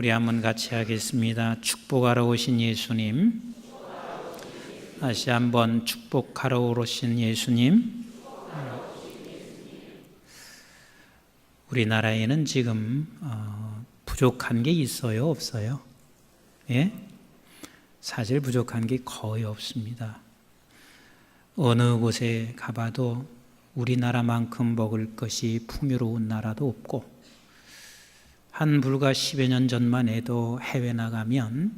우리 한번 같이 하겠습니다. 축복하러 오신 예수님, 다시 한번 축복하러 오신 예수님. 우리나라에는 지금 부족한 게 있어요, 없어요? 예? 사실 부족한 게 거의 없습니다. 어느 곳에 가봐도 우리나라만큼 먹을 것이 풍요로운 나라도 없고, 한 불과 10여 년 전만 해도 해외 나가면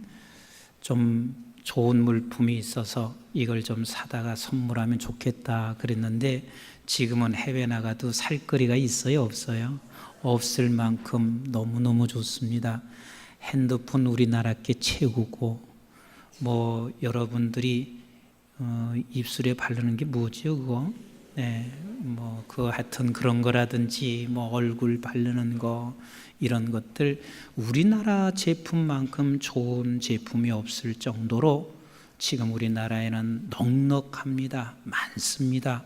좀 좋은 물품이 있어서 이걸 좀 사다가 선물하면 좋겠다 그랬는데, 지금은 해외 나가도 살 거리가 있어요, 없어요? 없을 만큼 너무너무 좋습니다. 핸드폰 우리나라 게 최고고, 여러분들이 입술에 바르는 게 뭐죠, 그거? 네, 하여튼 그런 거라든지 얼굴 바르는 거, 이런 것들 우리나라 제품만큼 좋은 제품이 없을 정도로 지금 우리나라에는 넉넉합니다. 많습니다.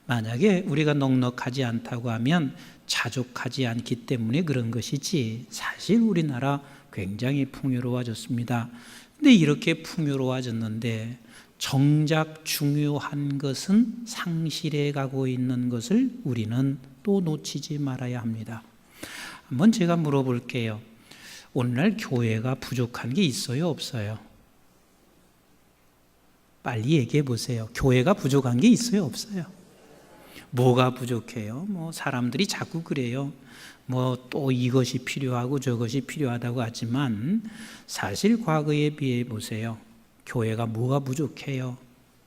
만약에 우리가 넉넉하지 않다고 하면 자족하지 않기 때문에 그런 것이지, 사실 우리나라 굉장히 풍요로워졌습니다. 근데 이렇게 풍요로워졌는데 정작 중요한 것은 상실해 가고 있는 것을 우리는 또 놓치지 말아야 합니다. 한번 제가 물어볼게요. 오늘날 교회가 부족한 게 있어요, 없어요? 빨리 얘기해 보세요. 교회가 부족한 게 있어요, 없어요? 뭐가 부족해요? 사람들이 자꾸 그래요. 또 이것이 필요하고 저것이 필요하다고 하지만, 사실 과거에 비해 보세요. 교회가 뭐가 부족해요?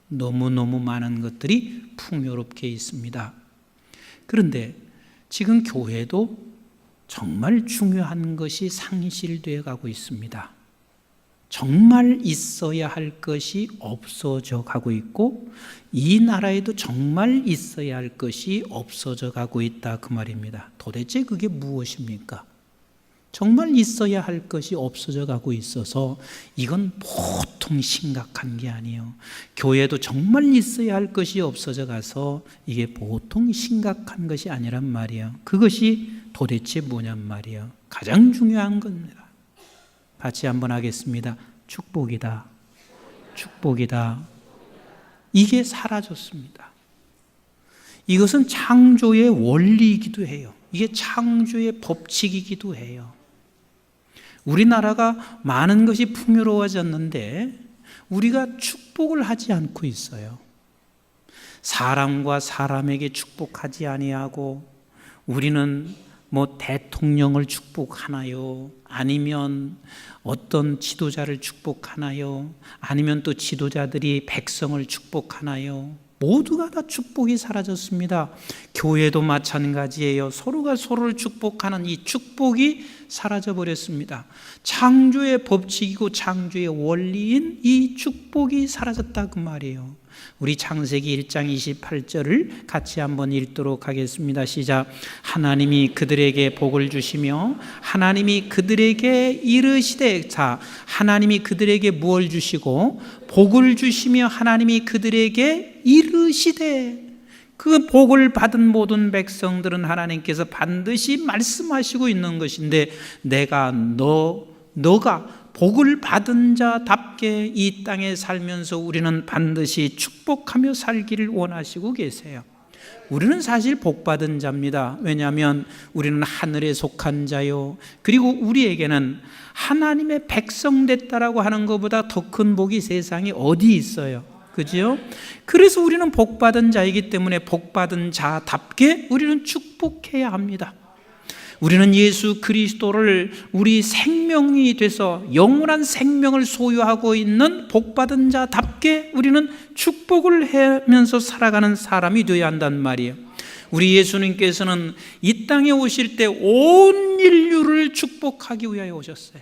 너무너무 많은 것들이 풍요롭게 있습니다. 그런데 지금 교회도 정말 중요한 것이 상실되어 가고 있습니다. 정말 있어야 할 것이 없어져 가고 있고, 이 나라에도 정말 있어야 할 것이 없어져 가고 있다, 그 말입니다. 도대체 그게 무엇입니까? 정말 있어야 할 것이 없어져 가고 있어서 이건 보통 심각한 게 아니에요. 교회도 정말 있어야 할 것이 없어져 가서 이게 보통 심각한 것이 아니란 말이에요. 그것이 도대체 뭐냔 말이에요. 가장 중요한 겁니다. 같이 한번 하겠습니다. 축복이다. 축복이다. 이게 사라졌습니다. 이것은 창조의 원리이기도 해요. 이게 창조의 법칙이기도 해요. 우리나라가 많은 것이 풍요로워졌는데 우리가 축복을 하지 않고 있어요. 사람과 사람에게 축복하지 아니하고, 우리는 대통령을 축복하나요? 아니면 어떤 지도자를 축복하나요? 아니면 또 지도자들이 백성을 축복하나요? 모두가 다 축복이 사라졌습니다. 교회도 마찬가지예요. 서로가 서로를 축복하는 이 축복이 사라져 버렸습니다. 창조의 법칙이고 창조의 원리인 이 축복이 사라졌다, 그 말이에요. 우리 창세기 1장 28절을 같이 한번 읽도록 하겠습니다. 시작. 하나님이 그들에게 복을 주시며 하나님이 그들에게 이르시되, 자, 하나님이 그들에게 무엇을 주시고 복을 주시며 하나님이 그들에게 이르시되, 그 복을 받은 모든 백성들은 하나님께서 반드시 말씀하시고 있는 것인데, 너가 복을 받은 자답게 이 땅에 살면서 우리는 반드시 축복하며 살기를 원하시고 계세요. 우리는 사실 복받은 자입니다. 왜냐하면 우리는 하늘에 속한 자요, 그리고 우리에게는 하나님의 백성 됐다라고 하는 것보다 더 큰 복이 세상에 어디 있어요? 그죠? 그래서 우리는 복받은 자이기 때문에 복받은 자답게 우리는 축복해야 합니다. 우리는 예수 그리스도를 우리 생명이 돼서 영원한 생명을 소유하고 있는 복받은 자답게 우리는 축복을 하면서 살아가는 사람이 되어야 한단 말이에요. 우리 예수님께서는 이 땅에 오실 때 온 인류를 축복하기 위하여 오셨어요.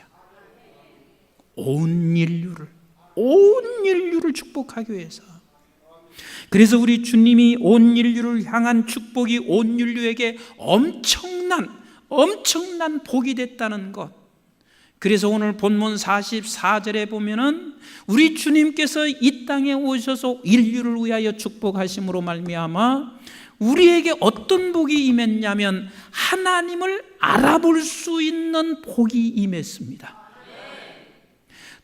온 인류를 축복하기 위해서. 그래서 우리 주님이 온 인류를 향한 축복이 온 인류에게 엄청난 복이 됐다는 것. 그래서 오늘 본문 44절에 보면은 우리 주님께서 이 땅에 오셔서 인류를 위하여 축복하심으로 말미암아 우리에게 어떤 복이 임했냐면 하나님을 알아볼 수 있는 복이 임했습니다.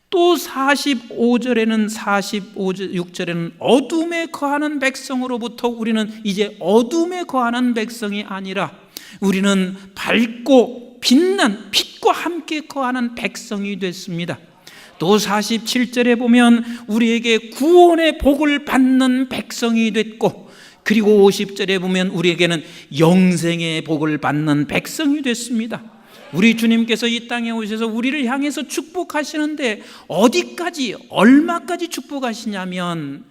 또 45절에는 46절에는 어둠에 거하는 백성으로부터 우리는 이제 어둠에 거하는 백성이 아니라 우리는 밝고 빛난 빛과 함께 거하는 백성이 됐습니다. 또 47절에 보면 우리에게 구원의 복을 받는 백성이 됐고, 그리고 50절에 보면 우리에게는 영생의 복을 받는 백성이 됐습니다. 우리 주님께서 이 땅에 오셔서 우리를 향해서 축복하시는데 어디까지, 얼마까지 축복하시냐면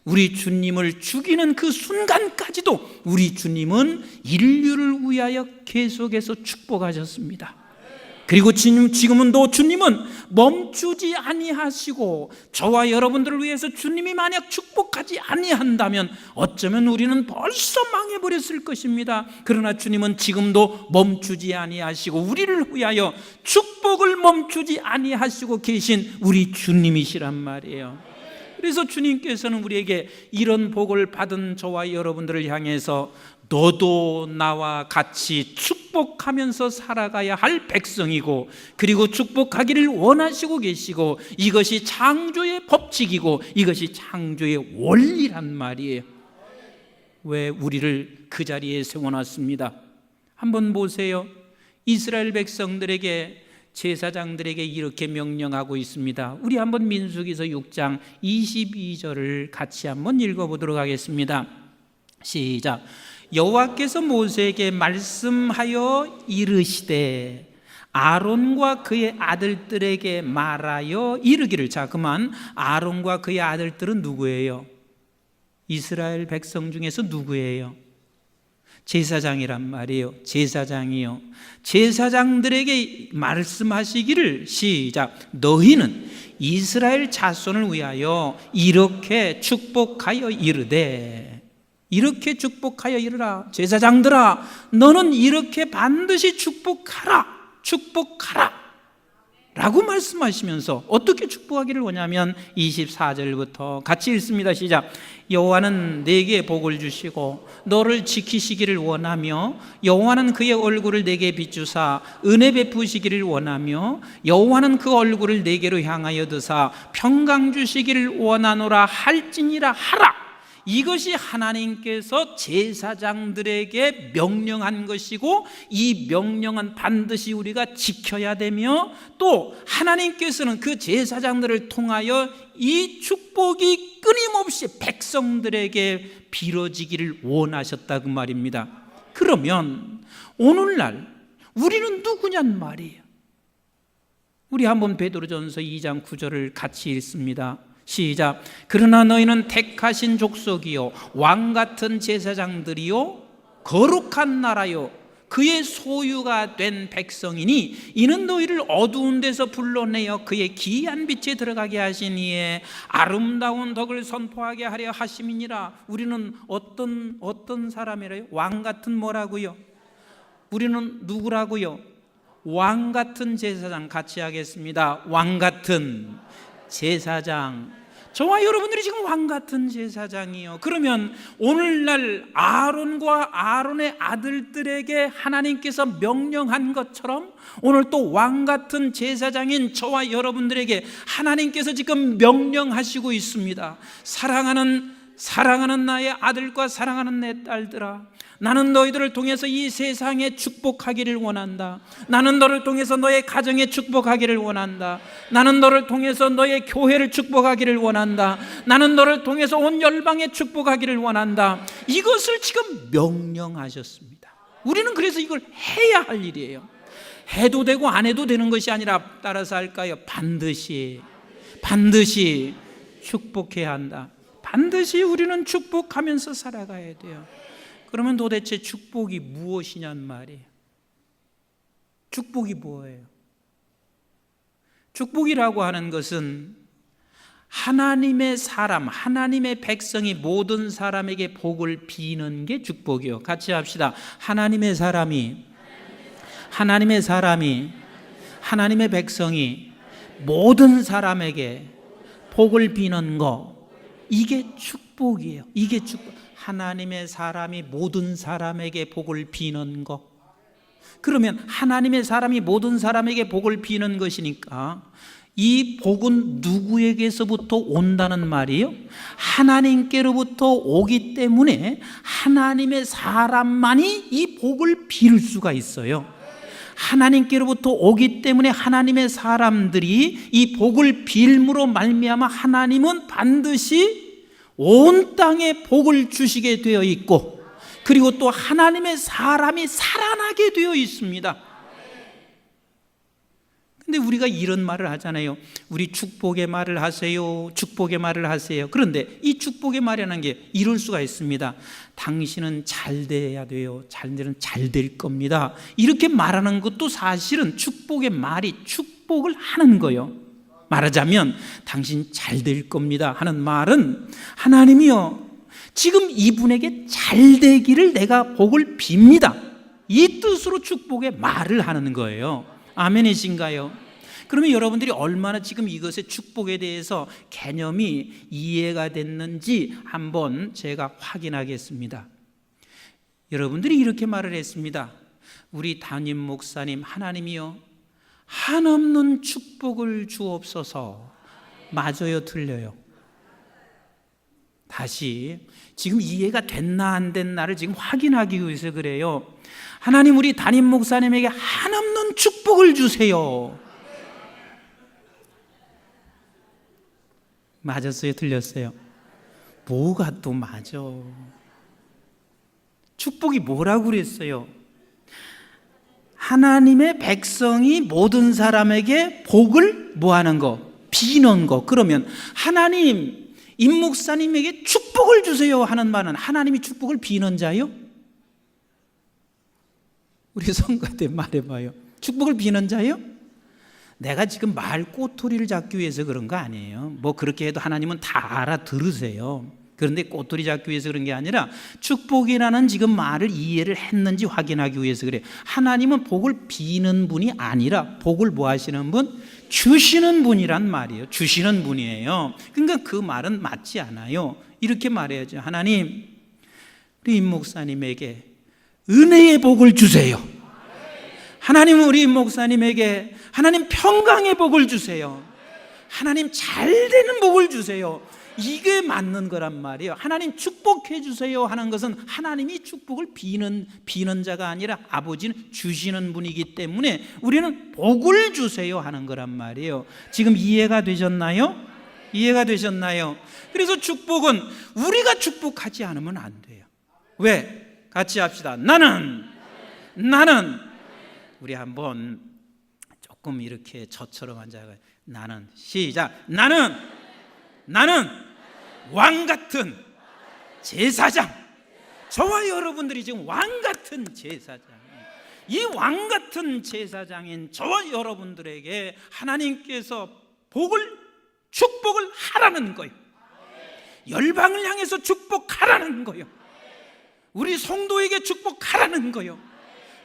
우리 주님을 죽이는 그 순간까지도 우리 주님은 인류를 위하여 계속해서 축복하셨습니다. 그리고 지금은 또 주님은 멈추지 아니하시고, 저와 여러분들을 위해서 주님이 만약 축복하지 아니한다면 어쩌면 우리는 벌써 망해버렸을 것입니다. 그러나 주님은 지금도 멈추지 아니하시고 우리를 위하여 축복을 멈추지 아니하시고 계신 우리 주님이시란 말이에요. 그래서 주님께서는 우리에게 이런 복을 받은 저와 여러분들을 향해서 너도 나와 같이 축복하면서 살아가야 할 백성이고, 그리고 축복하기를 원하시고 계시고, 이것이 창조의 법칙이고 이것이 창조의 원리란 말이에요. 왜 우리를 그 자리에 세워놨습니다. 한번 보세요. 이스라엘 백성들에게, 제사장들에게 이렇게 명령하고 있습니다. 우리 한번 민수기서 6장 22절을 같이 한번 읽어보도록 하겠습니다. 시작. 여호와께서 모세에게 말씀하여 이르시되 아론과 그의 아들들에게 말하여 이르기를. 자, 그만. 아론과 그의 아들들은 누구예요? 이스라엘 백성 중에서 누구예요? 제사장이란 말이에요. 제사장이요. 제사장들에게 말씀하시기를, 시작. 너희는 이스라엘 자손을 위하여 이렇게 축복하여 이르되, 이렇게 축복하여 이르라. 제사장들아, 너는 이렇게 반드시 축복하라, 축복하라 라고 말씀하시면서 어떻게 축복하기를 원하면 24절부터 같이 읽습니다. 시작. 여호와는 내게 복을 주시고 너를 지키시기를 원하며, 여호와는 그의 얼굴을 내게 비추사 은혜 베푸시기를 원하며, 여호와는 그 얼굴을 내게로 향하여 드사 평강 주시기를 원하노라 할지니라 하라. 이것이 하나님께서 제사장들에게 명령한 것이고, 이 명령은 반드시 우리가 지켜야 되며, 또 하나님께서는 그 제사장들을 통하여 이 축복이 끊임없이 백성들에게 빌어지기를 원하셨다 그 말입니다. 그러면 오늘날 우리는 누구냔 말이에요. 우리 한번 베드로전서 2장 9절을 같이 읽습니다. 시작. 그러나 너희는 택하신 족속이요 왕같은 제사장들이요 거룩한 나라요 그의 소유가 된 백성이니, 이는 너희를 어두운 데서 불러내어 그의 기이한 빛에 들어가게 하신 이에 아름다운 덕을 선포하게 하려 하심이니라. 우리는 어떤 사람이래요? 왕같은 뭐라고요? 우리는 누구라고요? 왕같은 제사장. 같이 하겠습니다. 왕같은 제사장. 저와 여러분들이 지금 왕같은 제사장이요. 그러면 오늘날 아론과 아론의 아들들에게 하나님께서 명령한 것처럼 오늘 또 왕같은 제사장인 저와 여러분들에게 하나님께서 지금 명령하시고 있습니다. 사랑하는 나의 아들과 사랑하는 내 딸들아, 나는 너희들을 통해서 이 세상에 축복하기를 원한다. 나는 너를 통해서 너의 가정에 축복하기를 원한다. 나는 너를 통해서 너의 교회를 축복하기를 원한다. 나는 너를 통해서 온 열방에 축복하기를 원한다. 이것을 지금 명령하셨습니다. 우리는 그래서 이걸 해야 할 일이에요. 해도 되고 안 해도 되는 것이 아니라, 따라서 할까요? 반드시 축복해야 한다. 반드시 우리는 축복하면서 살아가야 돼요. 그러면 도대체 축복이 무엇이냔 말이에요. 축복이 뭐예요? 축복이라고 하는 것은 하나님의 사람, 하나님의 백성이 모든 사람에게 복을 비는 게 축복이요. 같이 합시다. 하나님의 사람이, 하나님의 백성이 모든 사람에게 복을 비는 거, 이게 축복이에요. 이게 축복. 하나님의 사람이 모든 사람에게 복을 비는 거. 그러면 하나님의 사람이 모든 사람에게 복을 비는 것이니까 이 복은 누구에게서부터 온다는 말이에요? 하나님께로부터 오기 때문에 하나님의 사람만이 이 복을 빌 수가 있어요. 하나님께로부터 오기 때문에 하나님의 사람들이 이 복을 빌므로 말미암아 하나님은 반드시 온 땅에 복을 주시게 되어 있고, 그리고 또 하나님의 사람이 살아나게 되어 있습니다. 근데 우리가 이런 말을 하잖아요. 우리 축복의 말을 하세요. 축복의 말을 하세요. 그런데 이 축복의 말이라는 게 이럴 수가 있습니다. 당신은 잘 돼야 돼요. 잘되면 잘 될 겁니다. 이렇게 말하는 것도 사실은 축복의 말이 축복을 하는 거예요. 말하자면 당신 잘 될 겁니다 하는 말은 하나님이요, 지금 이분에게 잘 되기를 내가 복을 빕니다, 이 뜻으로 축복의 말을 하는 거예요. 아멘이신가요? 그러면 여러분들이 얼마나 지금 이것의 축복에 대해서 개념이 이해가 됐는지 한번 제가 확인하겠습니다. 여러분들이 이렇게 말을 했습니다. 우리 담임 목사님, 하나님이요, 한없는 축복을 주옵소서. 맞아요, 틀려요? 다시 지금 이해가 됐나 안 됐나를 지금 확인하기 위해서 그래요. 하나님, 우리 담임 목사님에게 한없는 축복을 주세요. 맞았어요, 틀렸어요? 뭐가 또 맞아? 축복이 뭐라고 그랬어요? 하나님의 백성이 모든 사람에게 복을 뭐하는 거? 비는 거. 그러면 하나님, 임 목사님에게 축복을 주세요 하는 말은 하나님이 축복을 비는 자요? 우리 성가대 말해봐요. 축복을 비는 자요? 내가 지금 말 꼬투리를 잡기 위해서 그런 거 아니에요. 뭐 그렇게 해도 하나님은 다 알아들으세요. 그런데 꼬투리 잡기 위해서 그런 게 아니라 축복이라는 지금 말을 이해를 했는지 확인하기 위해서 그래요. 하나님은 복을 비는 분이 아니라 복을 뭐 하시는 분? 주시는 분이란 말이에요. 주시는 분이에요. 그러니까 그 말은 맞지 않아요. 이렇게 말해야죠. 하나님, 우리 임 목사님에게 은혜의 복을 주세요. 하나님, 우리 임 목사님에게 하나님 평강의 복을 주세요. 하나님 잘 되는 복을 주세요. 이게 맞는 거란 말이에요. 하나님 축복해 주세요 하는 것은 하나님이 축복을 비는 자가 아니라 아버지는 주시는 분이기 때문에 우리는 복을 주세요 하는 거란 말이에요. 지금 이해가 되셨나요? 이해가 되셨나요? 그래서 축복은 우리가 축복하지 않으면 안 돼요. 왜? 같이 합시다. 나는 우리 한번 조금 이렇게 저처럼 앉아가. 나는, 시작. 나는 왕 같은 제사장. 저와 여러분들이 지금 왕 같은 제사장, 이 왕 같은 제사장인 저와 여러분들에게 하나님께서 축복을 하라는 거예요. 열방을 향해서 축복하라는 거예요. 우리 성도에게 축복하라는 거예요.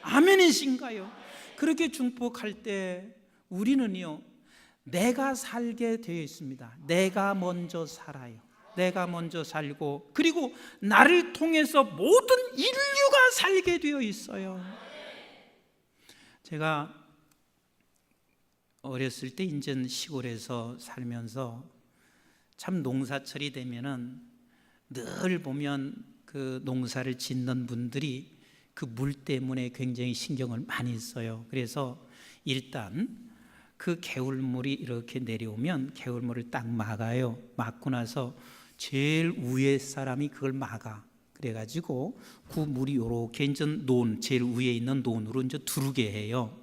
아멘이신가요? 그렇게 축복할 때 우리는요, 내가 살게 되어 있습니다. 내가 먼저 살아요. 내가 먼저 살고, 그리고 나를 통해서 모든 인류가 살게 되어 있어요. 제가 어렸을 때 인천 시골에서 살면서 참 농사철이 되면은 늘 보면 그 농사를 짓는 분들이 그 물 때문에 굉장히 신경을 많이 써요. 그래서 일단 그 개울물이 이렇게 내려오면 개울물을 딱 막아요. 막고 나서 제일 위에 사람이 그걸 막아. 그래가지고 그 물이 이렇게 이제 제일 위에 있는 논으로 이제 두르게 해요.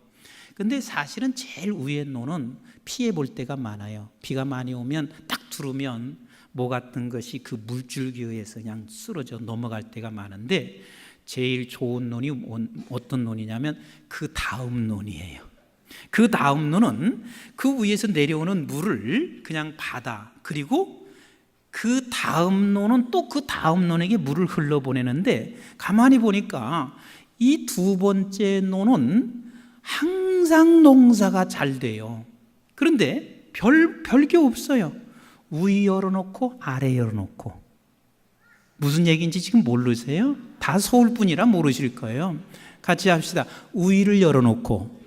근데 사실은 제일 위에 논은 피해 볼 때가 많아요. 비가 많이 오면 딱 두르면 모 같은 것이 그 물줄기에 의해서 그냥 쓰러져 넘어갈 때가 많은데, 제일 좋은 논이 어떤 논이냐면 그 다음 논이에요. 그 다음 논은 그 위에서 내려오는 물을 그냥 받아, 그리고 그 다음 논은 또 그 다음 논에게 물을 흘러보내는데, 가만히 보니까 이 두 번째 논은 항상 농사가 잘 돼요. 그런데 별게 없어요. 위 열어놓고 아래 열어놓고. 무슨 얘기인지 지금 모르세요? 다 서울뿐이라 모르실 거예요. 같이 합시다. 위를 열어놓고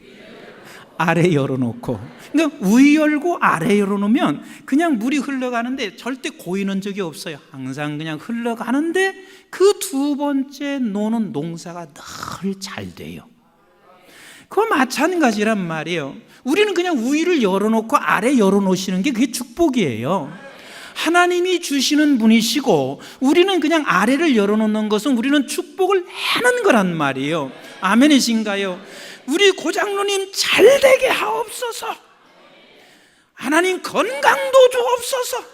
아래 열어놓고. 그러니까 위 열고 아래 열어놓으면 그냥 물이 흘러가는데 절대 고이는 적이 없어요. 항상 그냥 흘러가는데 그 두 번째 노는 농사가 늘 잘 돼요. 그거 마찬가지란 말이에요. 우리는 그냥 위를 열어놓고 아래 열어놓으시는 게 그게 축복이에요. 하나님이 주시는 분이시고 우리는 그냥 아래를 열어놓는 것은 우리는 축복을 하는 거란 말이에요. 아멘이신가요? 우리 고장로님 잘되게 하옵소서. 하나님 건강도 주옵소서.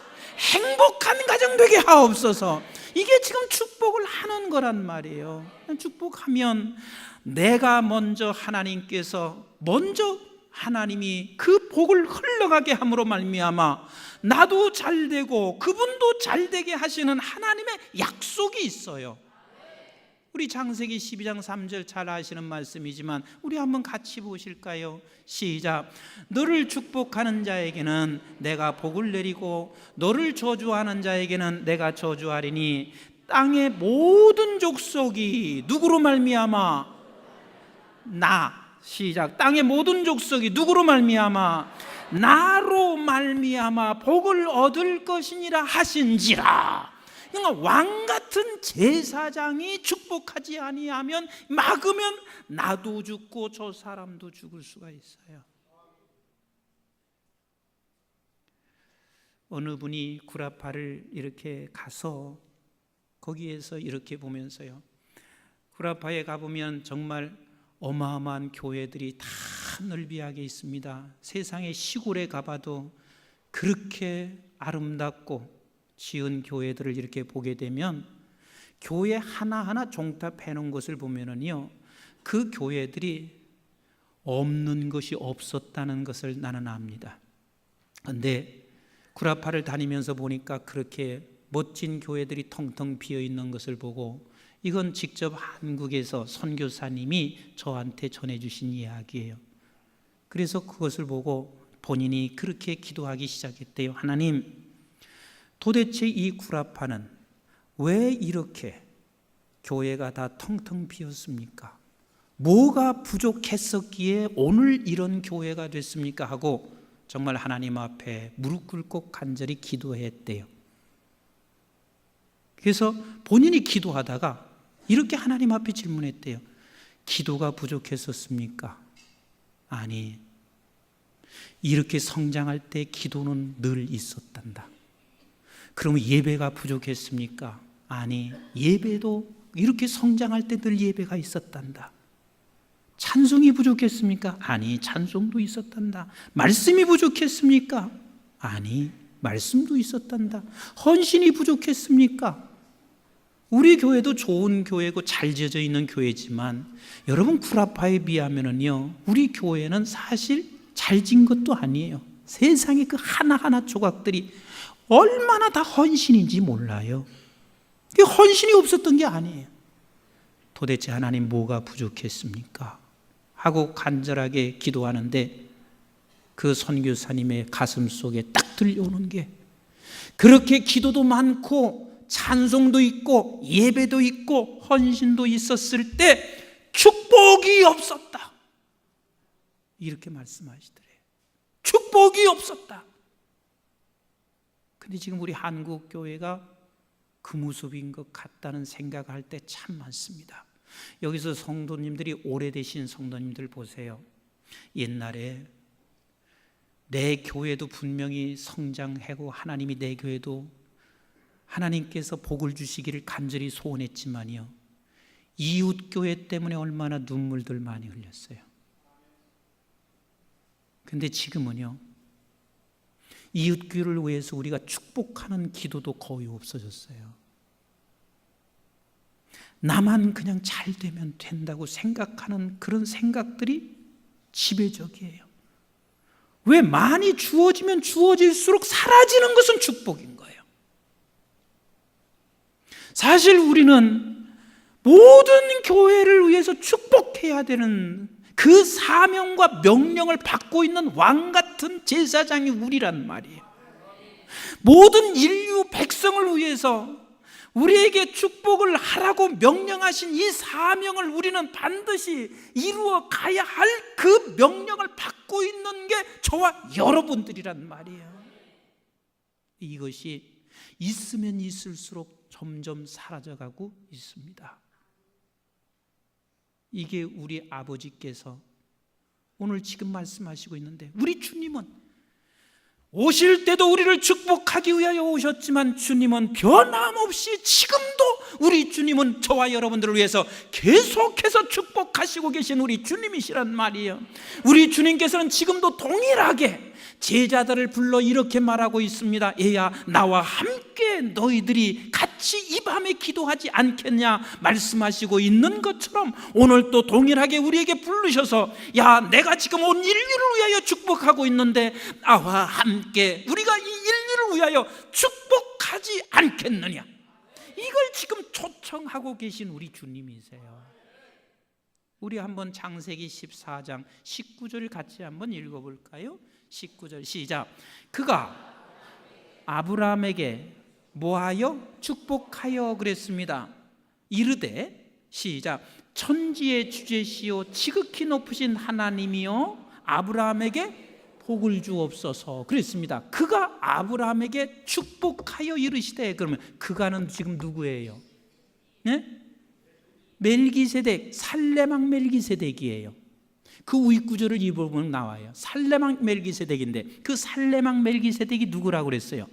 행복한 가정 되게 하옵소서. 이게 지금 축복을 하는 거란 말이에요. 축복하면 내가 먼저 하나님께서 먼저 하나님이 그 복을 흘러가게 함으로 말미암아 나도 잘되고 그분도 잘되게 하시는 하나님의 약속이 있어요. 우리 창세기 12장 3절 잘 아시는 말씀이지만 우리 한번 같이 보실까요? 시작. 너를 축복하는 자에게는 내가 복을 내리고 너를 저주하는 자에게는 내가 저주하리니 땅의 모든 족속이 누구로 말미암아 나. 시작. 땅의 모든 족속이 누구로 말미암아 나로 말미암아 복을 얻을 것이니라 하신지라. 그러니까 왕 같은 제사장이 축복하지 아니하면 막으면 나도 죽고 저 사람도 죽을 수가 있어요. 어느 분이 구라파를 이렇게 가서 거기에서 이렇게 보면서요, 구라파에 가보면 정말 어마어마한 교회들이 다 넓이하게 있습니다. 세상의 시골에 가봐도 그렇게 아름답고 지은 교회들을 이렇게 보게 되면 교회 하나하나 종탑해 놓은 것을 보면은요, 그 교회들이 없는 것이 없었다는 것을 나는 압니다. 그런데 구라파를 다니면서 보니까 그렇게 멋진 교회들이 텅텅 비어 있는 것을 보고 이건 직접 한국에서 선교사님이 저한테 전해주신 이야기예요. 그래서 그것을 보고 본인이 그렇게 기도하기 시작했대요. 하나님, 도대체 이 구라파는 왜 이렇게 교회가 다 텅텅 비었습니까? 뭐가 부족했었기에 오늘 이런 교회가 됐습니까? 하고 정말 하나님 앞에 무릎 꿇고 간절히 기도했대요. 그래서 본인이 기도하다가 이렇게 하나님 앞에 질문했대요. 기도가 부족했었습니까? 아니, 이렇게 성장할 때 기도는 늘 있었단다. 그러면 예배가 부족했습니까? 아니, 예배도 이렇게 성장할 때 늘 예배가 있었단다. 찬송이 부족했습니까? 아니, 찬송도 있었단다. 말씀이 부족했습니까? 아니, 말씀도 있었단다. 헌신이 부족했습니까? 우리 교회도 좋은 교회고 잘 지어져 있는 교회지만 여러분 구라파에 비하면은요, 우리 교회는 사실 잘 지은 것도 아니에요. 세상에 그 하나하나 조각들이 얼마나 다 헌신인지 몰라요. 헌신이 없었던 게 아니에요. 도대체 하나님 뭐가 부족했습니까? 하고 간절하게 기도하는데 그 선교사님의 가슴 속에 딱 들려오는 게 그렇게 기도도 많고 찬송도 있고 예배도 있고 헌신도 있었을 때 축복이 없었다. 이렇게 말씀하시더래요. 축복이 없었다. 근데 지금 우리 한국 교회가 그 모습인 것 같다는 생각할 때 참 많습니다. 여기서 성도님들이 오래되신 성도님들 보세요. 옛날에 내 교회도 분명히 성장하고 하나님이 내 교회도 하나님께서 복을 주시기를 간절히 소원했지만요, 이웃 교회 때문에 얼마나 눈물들 많이 흘렸어요. 근데 지금은요, 이웃 교회를 위해서 우리가 축복하는 기도도 거의 없어졌어요. 나만 그냥 잘 되면 된다고 생각하는 그런 생각들이 지배적이에요. 왜 많이 주어지면 주어질수록 사라지는 것은 축복인 거예요. 사실 우리는 모든 교회를 위해서 축복해야 되는 그 사명과 명령을 받고 있는 왕 같은 제사장이 우리란 말이에요. 모든 인류 백성을 위해서 우리에게 축복을 하라고 명령하신 이 사명을 우리는 반드시 이루어 가야 할 그 명령을 받고 있는 게 저와 여러분들이란 말이에요. 이것이 있으면 있을수록 점점 사라져가고 있습니다. 이게 우리 아버지께서 오늘 지금 말씀하시고 있는데, 우리 주님은 오실 때도 우리를 축복하기 위하여 오셨지만 주님은 변함없이 지금도 우리 주님은 저와 여러분들을 위해서 계속해서 축복하시고 계신 우리 주님이시란 말이에요. 우리 주님께서는 지금도 동일하게 제자들을 불러 이렇게 말하고 있습니다. 얘야, 나와 함께 너희들이 같이 이 밤에 기도하지 않겠냐 말씀하시고 있는 것처럼 오늘 또 동일하게 우리에게 부르셔서, 야, 내가 지금 온 인류를 위하여 축복하고 있는데 나와 함께 우리가 이 인류를 위하여 축복하지 않겠느냐, 이걸 지금 초청하고 계신 우리 주님이세요. 우리 한번 창세기 14장 19절 같이 한번 읽어볼까요? 19절 시작. 그가 아브라함에게 뭐하여? 축복하여 그랬습니다. 이르되 시작. 천지의 주제시요 지극히 높으신 하나님이여 아브라함에게 복을 주옵소서 그랬습니다. 그가 아브라함에게 축복하여 이르시되, 그러면 그가는 지금 누구예요? 네? 멜기세덱, 살레망 멜기세덱이에요. 그 윗구절을 입어보면 나와요. 살레망 멜기세덱인데 그 살레망 멜기세덱이 누구라고 그랬어요?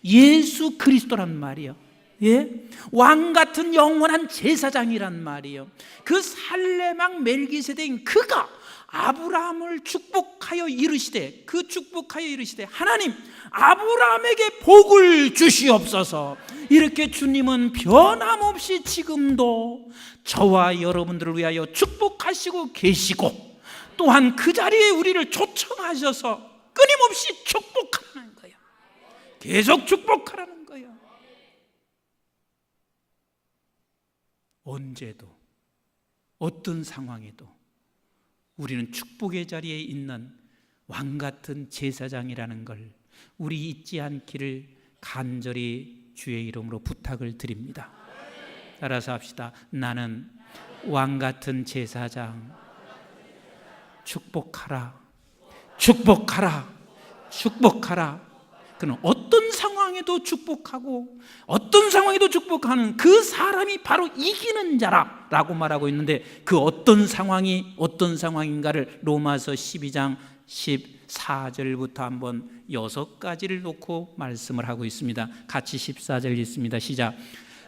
예수 그리스도란 말이에요. 예? 왕 같은 영원한 제사장이란 말이에요. 그 살레망 멜기세덱인 그가 아브라함을 축복하여 이르시되, 그 축복하여 이르시되 하나님 아브라함에게 복을 주시옵소서. 이렇게 주님은 변함없이 지금도 저와 여러분들을 위하여 축복하시고 계시고, 또한 그 자리에 우리를 초청하셔서 끊임없이 축복하는 거예요. 계속 축복하라는 거예요. 언제도 어떤 상황에도 우리는 축복의 자리에 있는 왕 같은 제사장이라는 걸 우리 잊지 않기를 간절히 주의 이름으로 부탁을 드립니다. 따라서 합시다. 나는 왕 같은 제사장, 축복하라, 축복하라, 축복하라. 그는 어떤 상황에도 축복하고 어떤 상황에도 축복하는 그 사람이 바로 이기는 자라라고 말하고 있는데, 그 어떤 상황이 어떤 상황인가를 로마서 12장 14절부터 한번 6가지를 놓고 말씀을 하고 있습니다. 같이 14절 읽습니다. 시작.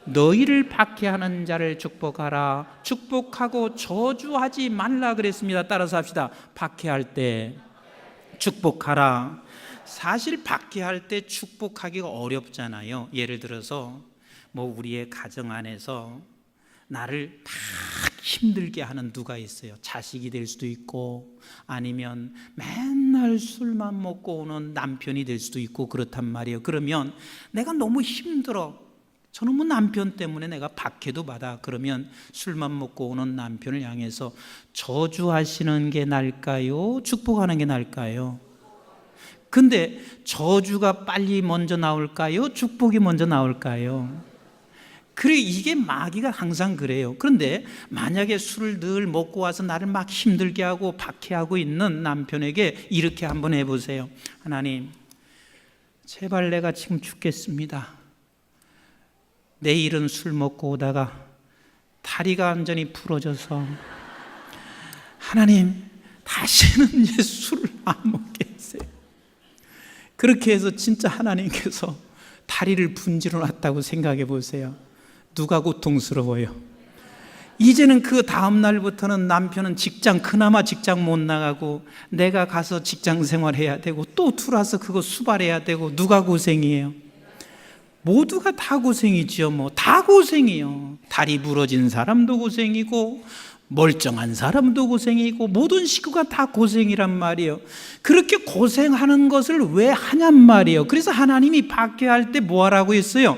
너희를 박해하는 자를 축복하라. 축복하고 저주하지 말라 그랬습니다. 따라서 합시다. 박해할 때 축복하라. 사실 박해할 때 축복하기가 어렵잖아요. 예를 들어서 뭐 우리의 가정 안에서 나를 막 힘들게 하는 누가 있어요. 자식이 될 수도 있고, 아니면 맨날 술만 먹고 오는 남편이 될 수도 있고 그렇단 말이에요. 그러면 내가 너무 힘들어, 저놈의 남편 때문에 내가 박해도 받아. 그러면 술만 먹고 오는 남편을 향해서 저주하시는 게 나을까요? 축복하는 게 나을까요? 근데 저주가 빨리 먼저 나올까요? 축복이 먼저 나올까요? 그래, 이게 마귀가 항상 그래요. 그런데 만약에 술을 늘 먹고 와서 나를 막 힘들게 하고 박해하고 있는 남편에게 이렇게 한번 해보세요. 하나님, 제발 내가 지금 죽겠습니다. 내일은 술 먹고 오다가 다리가 완전히 부러져서 하나님 다시는 이제 술을 안 먹게 해주세요. 그렇게 해서 진짜 하나님께서 다리를 분지러 놨다고 생각해 보세요. 누가 고통스러워요? 이제는 그 다음 날부터는 남편은 그나마 직장 못 나가고 내가 가서 직장 생활해야 되고 또 들어와서 그거 수발해야 되고, 누가 고생이에요? 모두가 다 고생이지요. 뭐 다 고생이에요. 다리 부러진 사람도 고생이고 멀쩡한 사람도 고생이고 모든 식구가 다 고생이란 말이에요. 그렇게 고생하는 것을 왜 하냔 말이에요. 그래서 하나님이 박해할 때 뭐 하라고 했어요?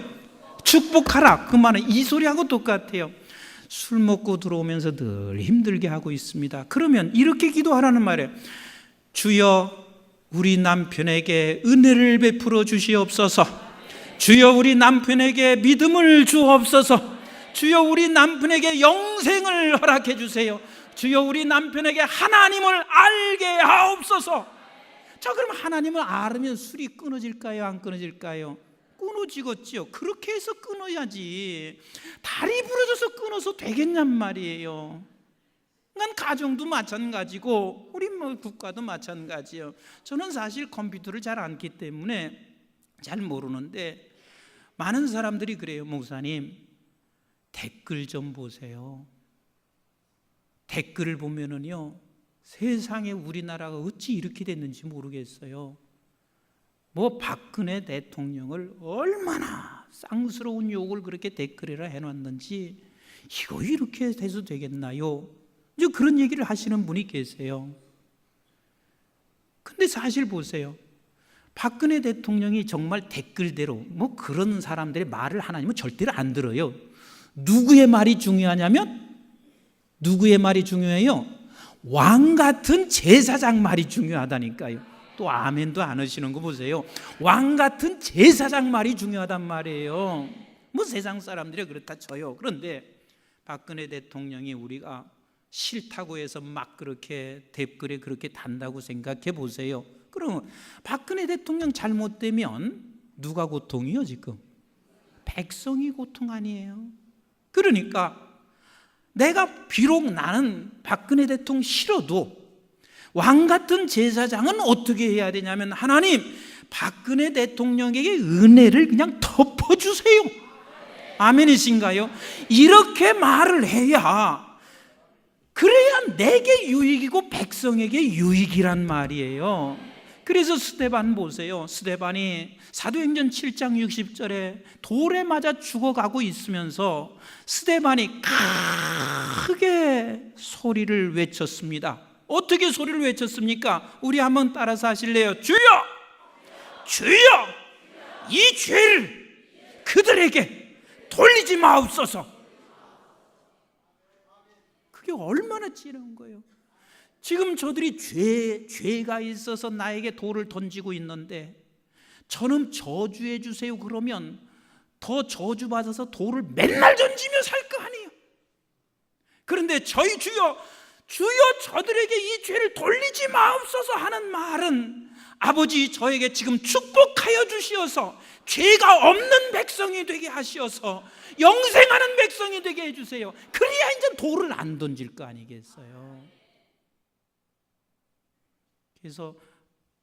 축복하라. 그 말은 이 소리하고 똑같아요. 술 먹고 들어오면서 늘 힘들게 하고 있습니다. 그러면 이렇게 기도하라는 말이에요. 주여, 우리 남편에게 은혜를 베풀어 주시옵소서. 주여 우리 남편에게 믿음을 주옵소서. 주여 우리 남편에게 영생을 허락해 주세요. 주여 우리 남편에게 하나님을 알게 하옵소서. 자, 그럼 하나님을 알으면 술이 끊어질까요? 안 끊어질까요? 끊어지겠지요. 그렇게 해서 끊어야지. 다리 부러져서 끊어서 되겠냔 말이에요. 난 가정도 마찬가지고 우리 국가도 마찬가지예요. 저는 사실 컴퓨터를 잘 안 기 때문에 잘 모르는데 많은 사람들이 그래요. 목사님, 댓글 좀 보세요. 댓글을 보면은요, 세상에 우리나라가 어찌 이렇게 됐는지 모르겠어요. 뭐 박근혜 대통령을 얼마나 쌍스러운 욕을 그렇게 댓글에라 해놨는지 이거 이렇게 돼서 되겠나요? 이제 그런 얘기를 하시는 분이 계세요. 근데 사실 보세요. 박근혜 대통령이 정말 댓글대로 뭐 그런 사람들의 말을 하나님은 절대로 안 들어요. 누구의 말이 중요하냐면, 누구의 말이 중요해요? 왕 같은 제사장 말이 중요하다니까요. 또 아멘도 안 하시는 거 보세요. 왕 같은 제사장 말이 중요하단 말이에요. 뭐 세상 사람들이 그렇다 쳐요. 그런데 박근혜 대통령이 우리가 싫다고 해서 막 그렇게 댓글에 그렇게 단다고 생각해 보세요. 그럼 박근혜 대통령 잘못되면 누가 고통이요? 지금 백성이 고통 아니에요? 그러니까 내가 비록 나는 박근혜 대통령 싫어도 왕 같은 제사장은 어떻게 해야 되냐면, 하나님, 박근혜 대통령에게 은혜를 그냥 덮어주세요. 아멘이신가요? 이렇게 말을 해야, 그래야 내게 유익이고 백성에게 유익이란 말이에요. 그래서 스데반 보세요. 스데반이 사도행전 7장 60절에 돌에 맞아 죽어가고 있으면서 스데반이 크게 소리를 외쳤습니다. 어떻게 소리를 외쳤습니까? 우리 한번 따라서 하실래요? 주여! 주여! 이 죄를 그들에게 돌리지 마옵소서. 그게 얼마나 지혜로운 거예요. 지금 저들이 죄가 있어서 나에게 돌을 던지고 있는데 저는 저주해 주세요 그러면 더 저주받아서 돌을 맨날 던지며 살 거 아니에요. 그런데 저희 주여 저들에게 이 죄를 돌리지 마옵소서 하는 말은, 아버지 저에게 지금 축복하여 주시어서 죄가 없는 백성이 되게 하시어서 영생하는 백성이 되게 해주세요. 그래야 이제 돌을 안 던질 거 아니겠어요. 그래서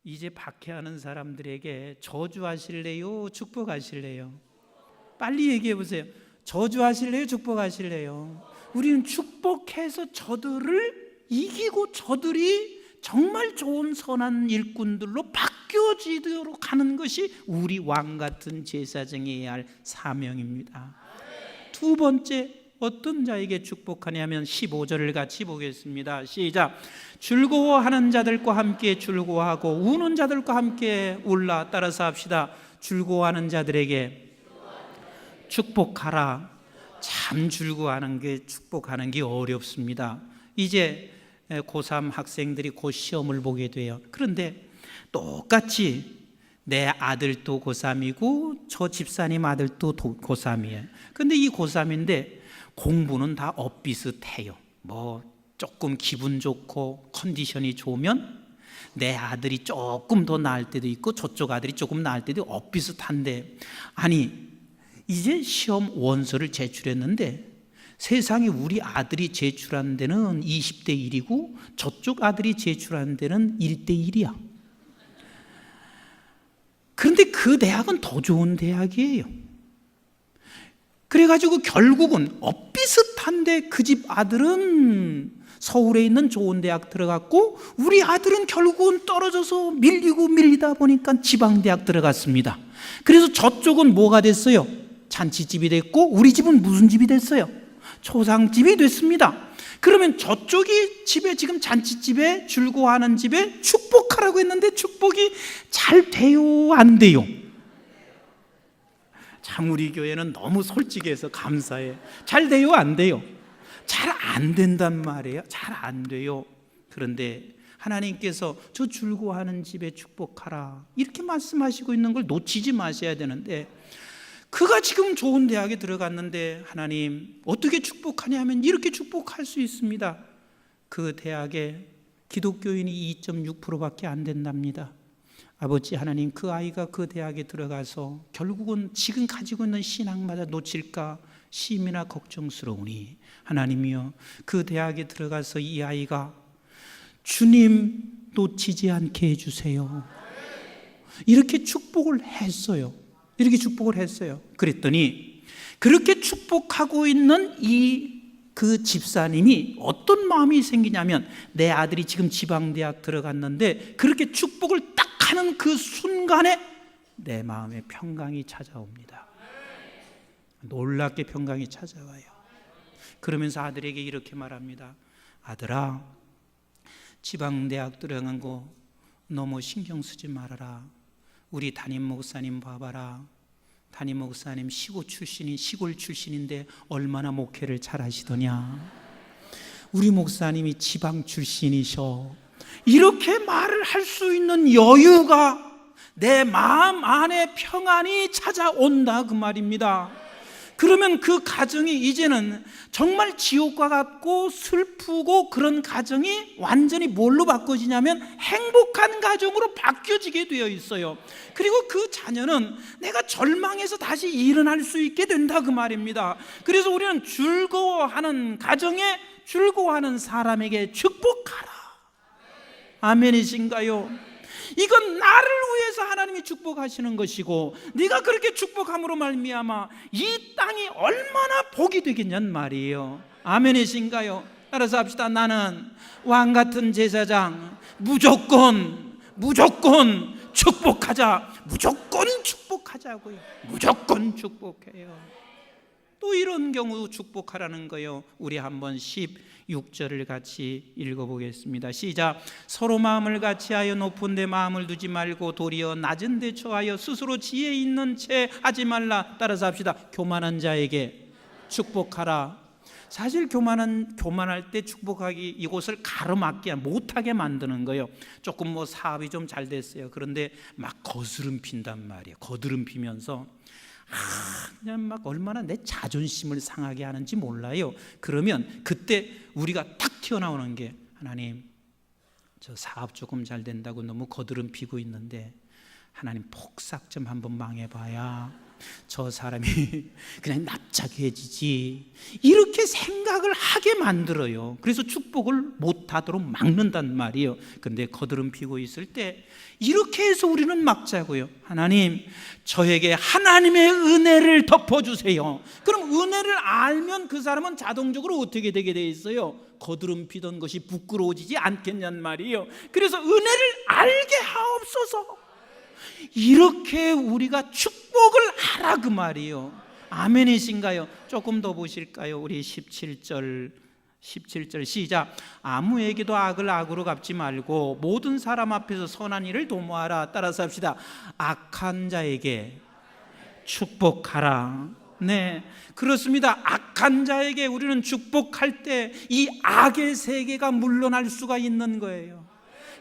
이제 박해하는 사람들에게 저주하실래요? 축복하실래요? 빨리 얘기해 보세요. 저주하실래요? 축복하실래요? 우리는 축복해서 저들을 이기고 저들이 정말 좋은 선한 일꾼들로 바뀌어지도록 하는 것이 우리 왕 같은 제사장이 해야 할 사명입니다. 두 번째, 어떤 자에게 축복하냐면 15절을 같이 보겠습니다. 시작. 즐거워하는 자들과 함께 즐거워하고 우는 자들과 함께 울라. 따라서 합시다. 즐거워하는 자들에게 축복하라. 참 즐거워하는 게, 축복하는 게 어렵습니다. 이제 고3 학생들이 곧 시험을 보게 돼요. 그런데 똑같이 내 아들도 고3이고 저 집사님 아들도 고3이에요. 근데 이 고3인데 공부는 다 엇비슷해요. 뭐 조금 기분 좋고 컨디션이 좋으면 내 아들이 조금 더 나을 때도 있고 저쪽 아들이 조금 나을 때도 엇비슷한데, 아니 이제 시험 원서를 제출했는데 세상에 우리 아들이 제출한 데는 20대 1이고 저쪽 아들이 제출한 데는 1대 1이야. 그런데 그 대학은 더 좋은 대학이에요. 그래가지고 결국은 엇비슷한데 그 집 아들은 서울에 있는 좋은 대학 들어갔고 우리 아들은 결국은 떨어져서 밀리다 보니까 지방대학 들어갔습니다. 그래서 저쪽은 뭐가 됐어요? 잔치집이 됐고 우리 집은 무슨 집이 됐어요? 초상집이 됐습니다. 그러면 저쪽이 집에 지금 잔치집에 즐거워하는 집에 축복하라고 했는데 축복이 잘 돼요? 안 돼요? 참 우리 교회는 너무 솔직해서 감사해. 잘 돼요? 안 돼요? 잘 안 된단 말이에요. 잘 안 돼요. 그런데 하나님께서 저 즐거워하는 집에 축복하라 이렇게 말씀하시고 있는 걸 놓치지 마셔야 되는데, 그가 지금 좋은 대학에 들어갔는데 하나님 어떻게 축복하냐 하면 이렇게 축복할 수 있습니다. 그 대학에 기독교인이 2.6%밖에 안 된답니다. 아버지 하나님, 그 아이가 그 대학에 들어가서 결국은 지금 가지고 있는 신앙마저 놓칠까 심이나 걱정스러우니 하나님이여, 그 대학에 들어가서 이 아이가 주님 놓치지 않게 해주세요. 이렇게 축복을 했어요. 이렇게 축복을 했어요. 그랬더니 그렇게 축복하고 있는 그 집사님이 어떤 마음이 생기냐면, 내 아들이 지금 지방대학 들어갔는데 그렇게 축복을 딱 하는 그 순간에 내 마음에 평강이 찾아옵니다. 놀랍게 평강이 찾아와요. 그러면서 아들에게 이렇게 말합니다. 아들아, 지방대학 들어간 거 너무 신경 쓰지 말아라. 우리 담임 목사님 봐봐라. 담임 목사님 시골 출신인데 얼마나 목회를 잘 하시더냐. 우리 목사님이 지방 출신이셔. 이렇게 말을 할 수 있는 여유가, 내 마음 안에 평안이 찾아온다 그 말입니다. 그러면 그 가정이 이제는 정말 지옥과 같고 슬프고 그런 가정이 완전히 뭘로 바꿔지냐면 행복한 가정으로 바뀌어지게 되어 있어요. 그리고 그 자녀는 내가 절망해서 다시 일어날 수 있게 된다 그 말입니다. 그래서 우리는 즐거워하는 가정에, 즐거워하는 사람에게 축복하라. 아멘이신가요? 이건 나를 위해서 하나님이 축복하시는 것이고, 네가 그렇게 축복함으로 말미암아 이 땅이 얼마나 복이 되겠냐는 말이에요. 아멘이신가요? 따라서 합시다. 나는 왕같은 제사장, 무조건 축복하자. 무조건 축복하자고요. 무조건 축복해요. 또 이런 경우 축복하라는 거예요. 우리 한번 16절을 같이 읽어보겠습니다. 시작. 서로 마음을 같이하여 높은 데 마음을 두지 말고 도리어 낮은 데 처하여 스스로 지혜 있는 채 하지 말라. 따라서 합시다. 교만한 자에게 축복하라. 사실 교만할 때 축복하기, 이곳을 가로막게 못하게 만드는 거예요. 조금 사업이 좀 잘 됐어요. 그런데 막 거스름 핀단 말이에요. 거드름 피면서 그냥 막 얼마나 내 자존심을 상하게 하는지 몰라요. 그러면 그때 우리가 탁 튀어나오는 게, 하나님 저 사업 조금 잘 된다고 너무 거드름 피고 있는데 하나님 폭삭 좀 한번 망해봐야 저 사람이 그냥 납작해지지, 이렇게 생각을 하게 만들어요. 그래서 축복을 못하도록 막는단 말이에요. 그런데 거드름 피고 있을 때 이렇게 해서 우리는 막자고요. 하나님, 저에게 하나님의 은혜를 덮어주세요. 그럼 은혜를 알면 그 사람은 자동적으로 어떻게 되게 돼 있어요? 거드름 피던 것이 부끄러워지지 않겠냔 말이에요. 그래서 은혜를 알게 하옵소서. 이렇게 우리가 축복을 하라 그 말이에요. 아멘이신가요? 조금 더 보실까요? 우리 17절 시작. 아무에게도 악을 악으로 갚지 말고 모든 사람 앞에서 선한 일을 도모하라. 따라서 합시다. 악한 자에게 축복하라. 네, 그렇습니다. 악한 자에게 우리는 축복할 때 이 악의 세계가 물러날 수가 있는 거예요.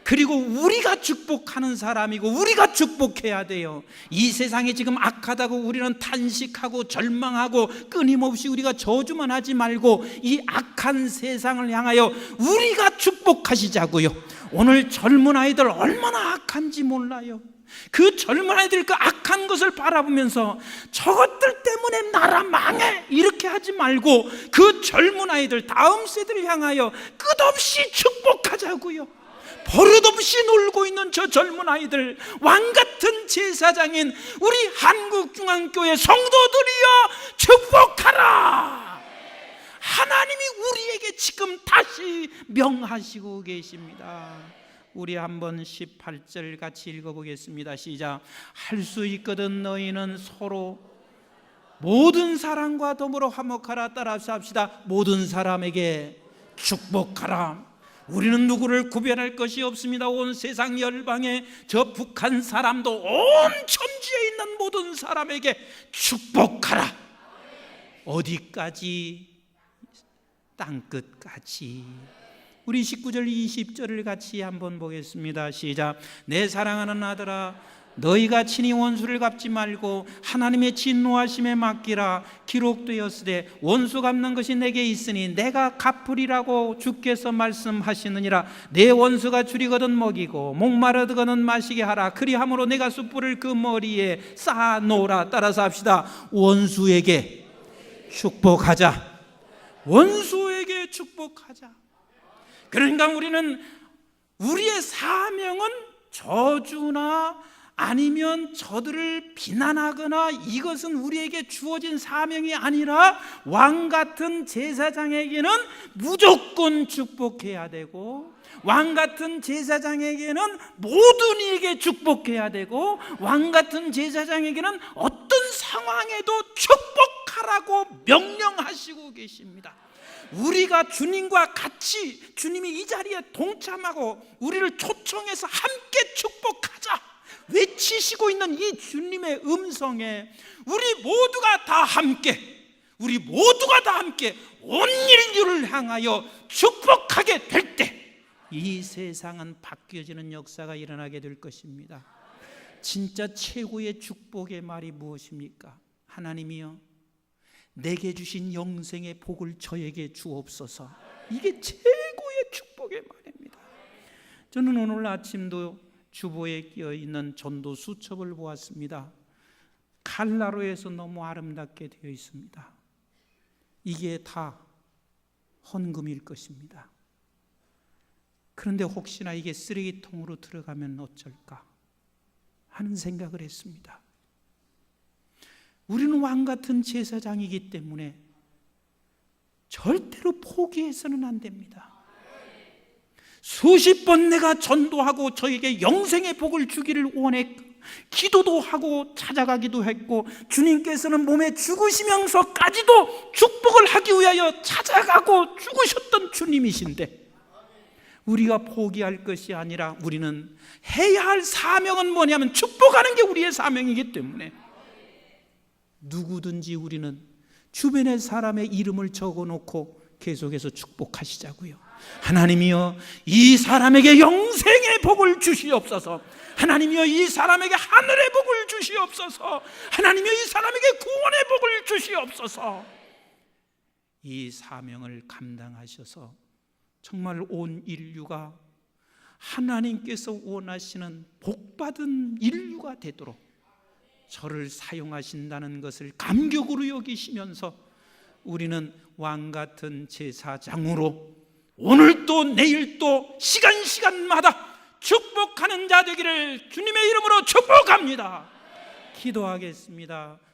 그리고 우리가 축복하는 사람이고 우리가 축복해야 돼요. 이 세상이 지금 악하다고 우리는 탄식하고 절망하고 끊임없이 우리가 저주만 하지 말고 이 악한 세상을 향하여 우리가 축복하시자고요. 오늘 젊은 아이들 얼마나 악한지 몰라요. 그 젊은 아이들 그 악한 것을 바라보면서 저것들 때문에 나라 망해 이렇게 하지 말고 그 젊은 아이들, 다음 세대를 향하여 끝없이 축복하자고요. 버릇없이 놀고 있는 저 젊은 아이들, 왕같은 제사장인 우리 한국중앙교회 성도들이여 축복하라. 하나님이 우리에게 지금 다시 명하시고 계십니다. 우리 한번 18절 같이 읽어보겠습니다. 시작. 할 수 있거든 너희는 서로 모든 사람과 더불어 화목하라. 따라서 합시다. 모든 사람에게 축복하라. 우리는 누구를 구별할 것이 없습니다. 온 세상 열방에 저 북한 사람도 온 천지에 있는 모든 사람에게 축복하라. 어디까지? 땅끝까지. 우리 19절 20절을 같이 한번 보겠습니다. 시작. 내 사랑하는 아들아, 너희가 친히 원수를 갚지 말고 하나님의 진노하심에 맡기라. 기록되었으되 원수 갚는 것이 내게 있으니 내가 갚으리라고 주께서 말씀하시느니라. 내 원수가 줄이거든 먹이고 목마르거든 마시게 하라. 그리함으로 내가 숯불을 그 머리에 쌓아 놓으라. 따라서 합시다. 원수에게 축복하자. 원수에게 축복하자. 그러니까 우리는 우리의 사명은 저주나 아니면 저들을 비난하거나 이것은 우리에게 주어진 사명이 아니라 왕 같은 제사장에게는 무조건 축복해야 되고, 왕 같은 제사장에게는 모든 이에게 축복해야 되고, 왕 같은 제사장에게는 어떤 상황에도 축복하라고 명령하시고 계십니다. 우리가 주님과 같이 주님이 이 자리에 동참하고 우리를 초청해서 함께 축복하자 외치시고 있는 이 주님의 음성에 우리 모두가 다 함께 온 인류를 향하여 축복하게 될 때 이 세상은 바뀌어지는 역사가 일어나게 될 것입니다. 진짜 최고의 축복의 말이 무엇입니까? 하나님이여, 내게 주신 영생의 복을 저에게 주옵소서. 이게 최고의 축복의 말입니다. 저는 오늘 아침도 주보에 끼어 있는 전도 수첩을 보았습니다. 칼라로에서 너무 아름답게 되어 있습니다. 이게 다 헌금일 것입니다. 그런데 혹시나 이게 쓰레기통으로 들어가면 어쩔까 하는 생각을 했습니다. 우리는 왕 같은 제사장이기 때문에 절대로 포기해서는 안 됩니다. 수십 번 내가 전도하고 저에게 영생의 복을 주기를 원했고 기도도 하고 찾아가기도 했고, 주님께서는 몸에 죽으시면서까지도 축복을 하기 위하여 찾아가고 죽으셨던 주님이신데, 우리가 포기할 것이 아니라 우리는 해야 할 사명은 뭐냐면 축복하는 게 우리의 사명이기 때문에 누구든지 우리는 주변의 사람의 이름을 적어놓고 계속해서 축복하시자고요. 하나님이여, 이 사람에게 영생의 복을 주시옵소서. 하나님이여, 이 사람에게 하늘의 복을 주시옵소서. 하나님이여, 이 사람에게 구원의 복을 주시옵소서. 이 사명을 감당하셔서 정말 온 인류가 하나님께서 원하시는 복받은 인류가 되도록 저를 사용하신다는 것을 감격으로 여기시면서 우리는 왕 같은 제사장으로 오늘도 내일도 시간마다 축복하는 자 되기를 주님의 이름으로 축복합니다. 기도하겠습니다.